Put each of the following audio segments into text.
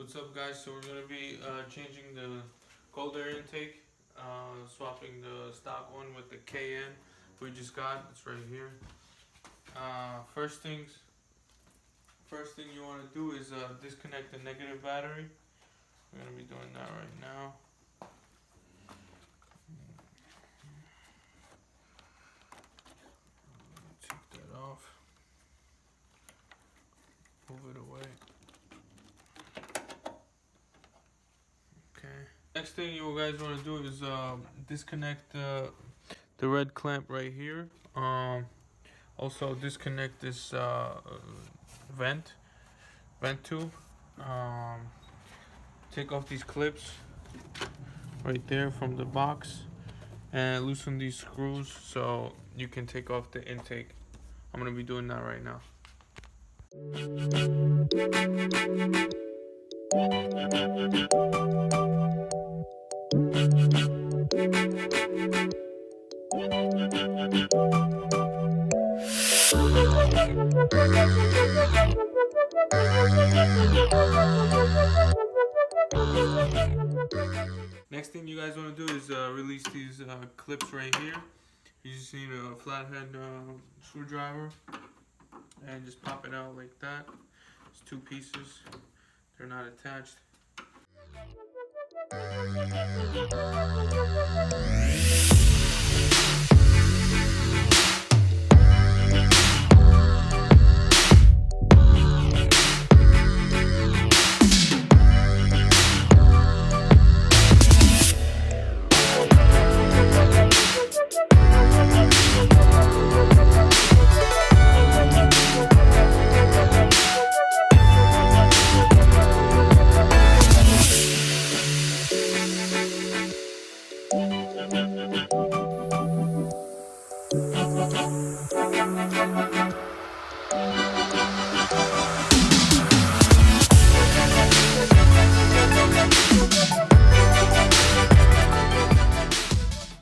What's up, guys? So we're gonna be changing the cold air intake, swapping the stock one with the KN we just got. It's right here. First thing you want to do is disconnect the negative battery. We're gonna be doing that right now. Take that off. Move it away. Okay. Next thing you guys want to do is disconnect the red clamp right here. Also disconnect this vent tube. Take off these clips right there from the box and loosen these screws so you can take off the intake. I'm gonna be doing that right now. Next thing you guys want to do is release these clips right here. You just need a flathead screwdriver and just pop it out like that. It's two pieces. They're not attached.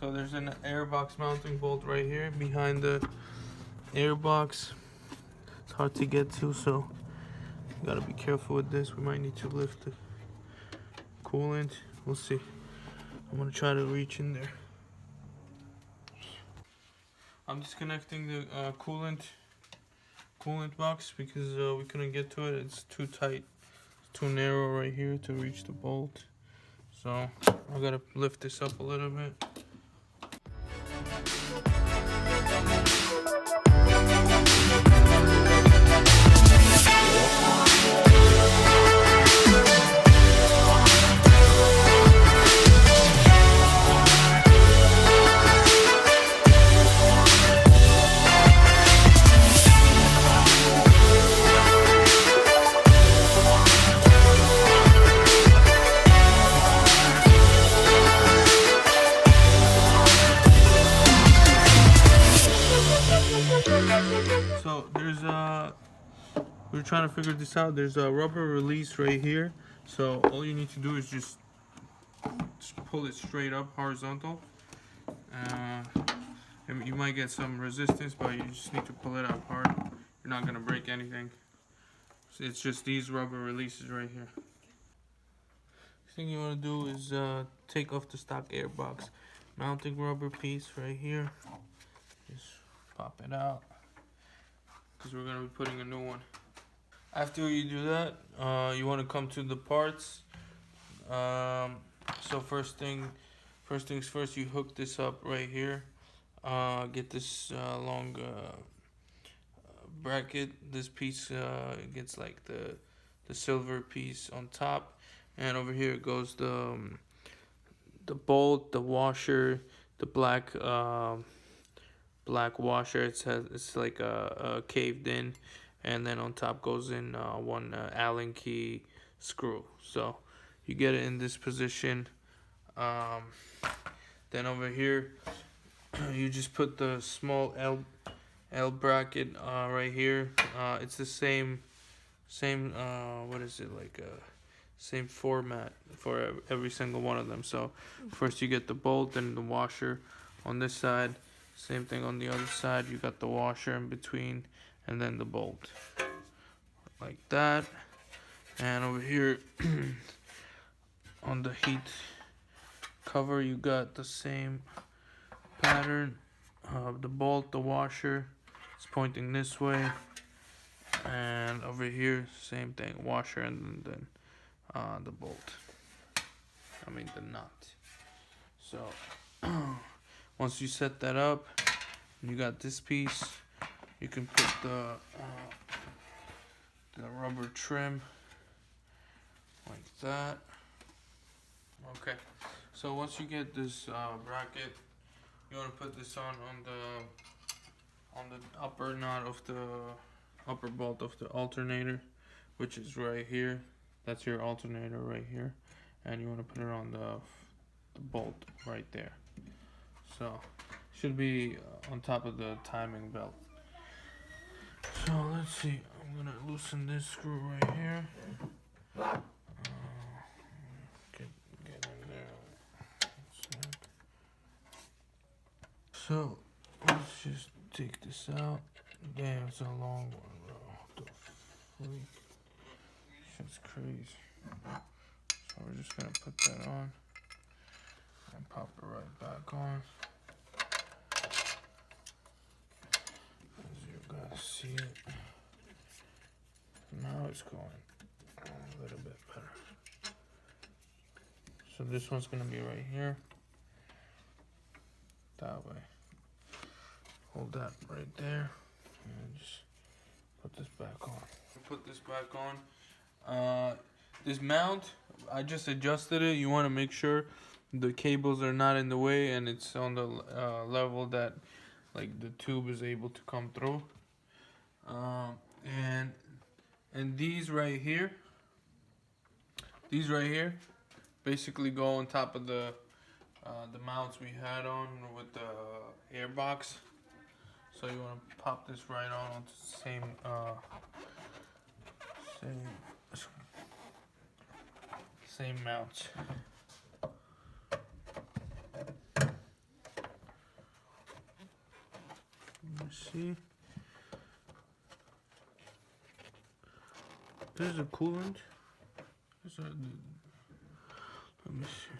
So there's an airbox mounting bolt right here behind the airbox. It's hard to get to, so you gotta be careful with this. We might need to lift the coolant. We'll see. I'm gonna try to reach in there. I'm disconnecting the coolant box because we couldn't get to it. It's too tight. It's too narrow right here to reach the bolt. So I gotta lift this up a little bit. So there's we're trying to figure this out. There's a rubber release right here. So all you need to do is just pull it straight up, horizontal. And you might get some resistance, but you just need to pull it out hard. You're not gonna break anything. So it's just these rubber releases right here. Next thing you wanna do is take off the stock airbox mounting rubber piece right here. Just pop it out, because we're gonna be putting a new one. After you do that, you want to come to the parts. So first things first, you hook this up right here. Get this long bracket. This piece gets like the silver piece on top, and over here goes the bolt, the washer, the black washer. It's like a caved in, and then on top goes in one Allen key screw. So you get it in this position. Then over here you just put the small L bracket right here. It's the same what is it, like same format for every single one of them. So first you get the bolt and the washer on this side. Same thing on the other side. You got the washer in between and then the bolt, like that. And over here on the heat cover, you got the same pattern of the bolt. The washer is pointing this way, and over here same thing, washer and then the bolt, I mean the nut. So once you set that up, you got this piece, you can put the rubber trim like that. Okay, so once you get this bracket, you want to put this on the upper nut of the upper bolt of the alternator, which is right here. That's your alternator right here, and you want to put it on the bolt right there. So should be on top of the timing belt. So let's see, I'm gonna loosen this screw right here. Get in there. So let's just take this out. Damn, it's a long one, bro. What the freak? Shit's crazy. So we're just gonna put that on and pop it right back on. As you guys see it. Now it's going a little bit better. So this one's gonna be right here. That way. Hold that right there. And just put this back on. Put this back on. This mount, I just adjusted it. You want to make sure the cables are not in the way and it's on the level that like the tube is able to come through. And these right here basically go on top of the mounts we had on with the air box. So you want to pop this right on onto the same mounts. Let me see. There's a coolant. Let me see.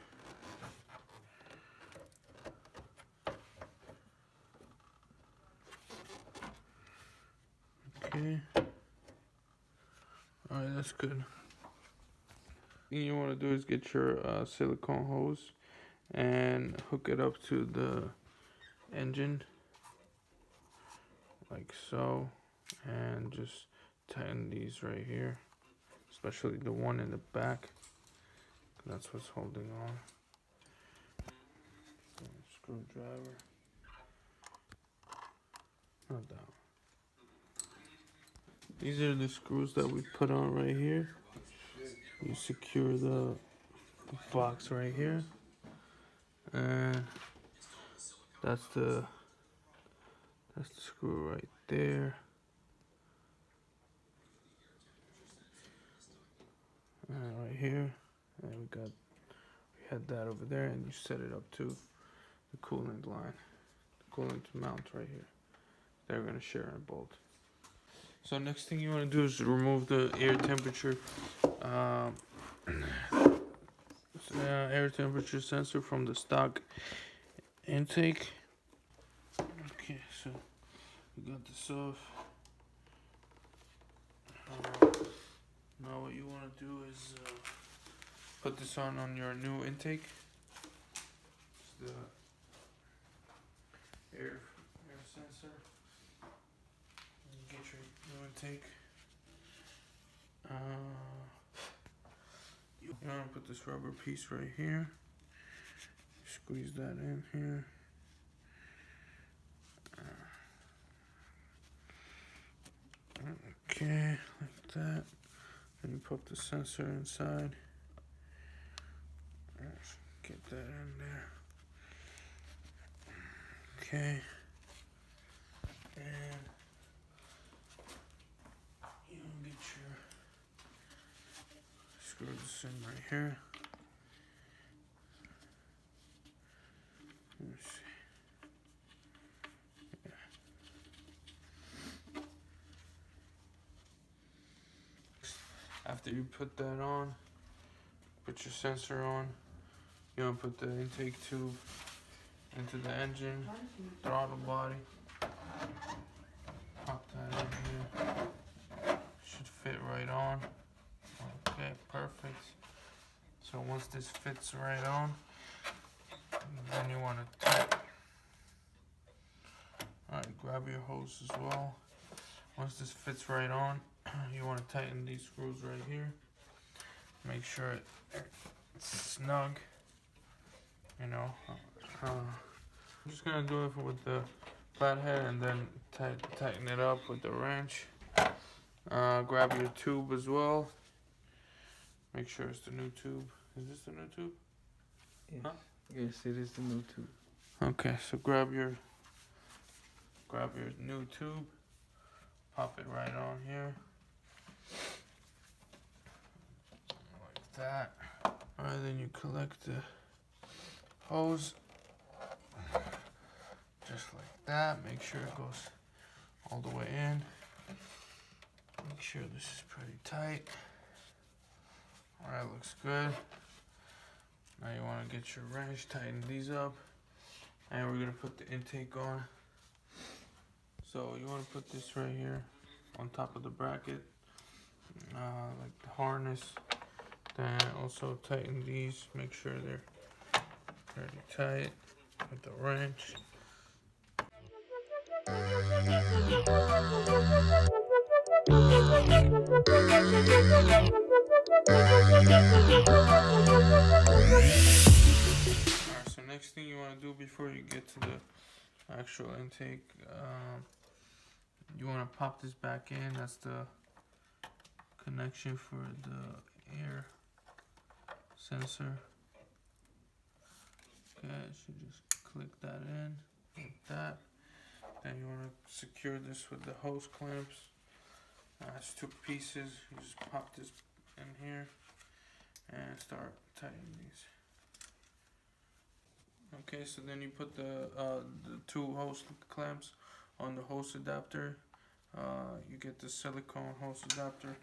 Okay. Alright, that's good. Thing you want to do is get your silicone hose and hook it up to the engine like so, and just tighten these right here, especially the one in the back. That's what's holding on. Screwdriver. Not that one. These are the screws that we put on right here. You secure the box right here, and that's the screw right there. And right here, and we had that over there, and you set it up to the coolant line, the coolant mount right here. They're gonna share a bolt. So next thing you want to do is remove the air temperature sensor from the stock intake. Okay, so we got this off. Now what you want to do is put this on your new intake. It's the air sensor. Get your new intake. You want to put this rubber piece right here. Squeeze that in here. Okay, like that. Then you put the sensor inside. Get that in there. Okay. And you get your screw this in right here. Let me see. After you put that on, put your sensor on. You want to put the intake tube into the engine, throttle body. Pop that in here. Should fit right on. Okay, perfect. So once this fits right on, then you want to tighten. Alright, grab your hose as well. Once this fits right on, you want to tighten these screws right here. Make sure it's snug. You know, I'm just gonna do it with the flathead and then tighten it up with the wrench. Grab your tube as well. Make sure it's the new tube. Is this the new tube? Yes. Huh? Yes, it is the new tube. Okay, so grab your new tube. Pop it right on here. Like that. Alright, then you collect the hose. Just like that. Make sure it goes all the way in. Make sure this is pretty tight. Alright, looks good. Now you want to get your wrench, tighten these up. And we're going to put the intake on. So you want to put this right here on top of the bracket. Like the harness. Then also tighten these. Make sure they're pretty tight with the wrench. Alright, so next thing you want to do before you get to the actual intake, you want to pop this back in. That's the connection for the air sensor. Okay, I should just click that in like that. Then you want to secure this with the hose clamps. It's 2 pieces. You just pop this in here and start tightening these. Okay, so then you put the 2 hose clamps on the hose adapter. You get the silicone hose adapter,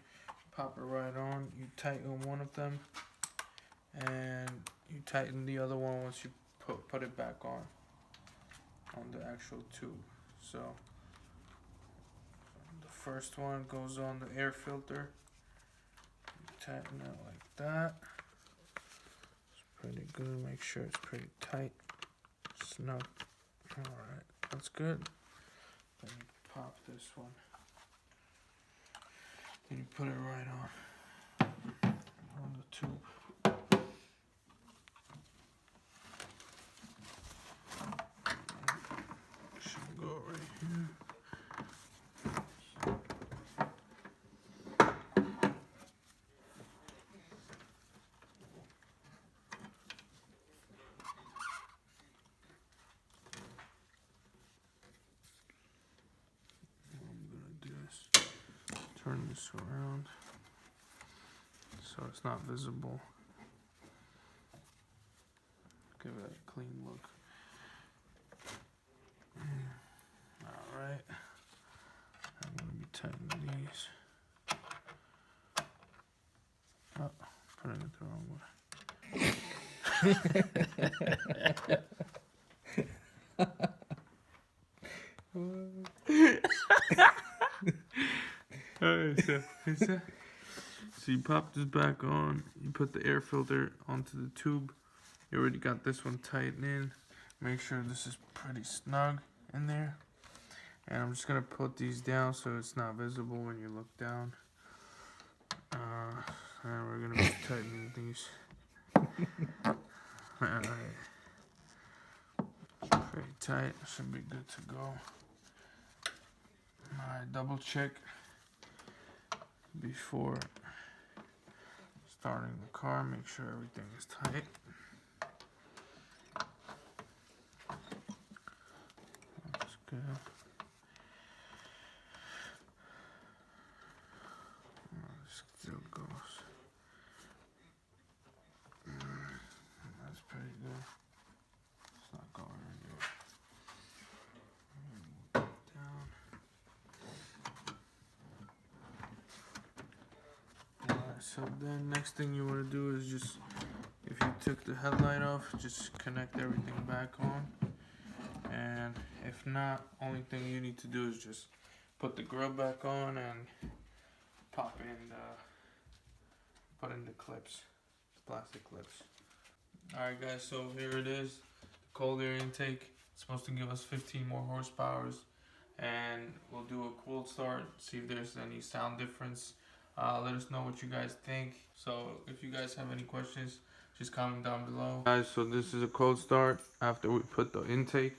pop it right on. You tighten one of them, and you tighten the other one once you put it back on the actual tube. So the first one goes on the air filter. You tighten it like that. It's pretty good. Make sure it's pretty tight, snug. All right, that's good. Then you pop this one. Then you put it right on the tube. Should go right here. Turn this around so it's not visible. Give it a clean look. Alright. I'm going to be tightening these. Oh, putting it the wrong way. So you pop this back on, you put the air filter onto the tube. You already got this one tightened in. Make sure this is pretty snug in there. And I'm just going to put these down so it's not visible when you look down. And we're going to be tightening these. Alright. Pretty tight, should be good to go. Alright, double check before starting the car. Make sure everything is tight. That's good. Still goes. That's pretty good. It's not going anywhere. Move it down. Alright, So then next thing you want to do is just, if you took the headlight off, just connect everything back on. And if not, only thing you need to do is just put the grill back on and pop in put in the clips, plastic clips. Alright guys, so here it is, the cold air intake. It's supposed to give us 15 more horsepowers, and we'll do a cold start, see if there's any sound difference. Let us know what you guys think. So if you guys have any questions, just comment down below. Guys, so this is a cold start after we put the intake.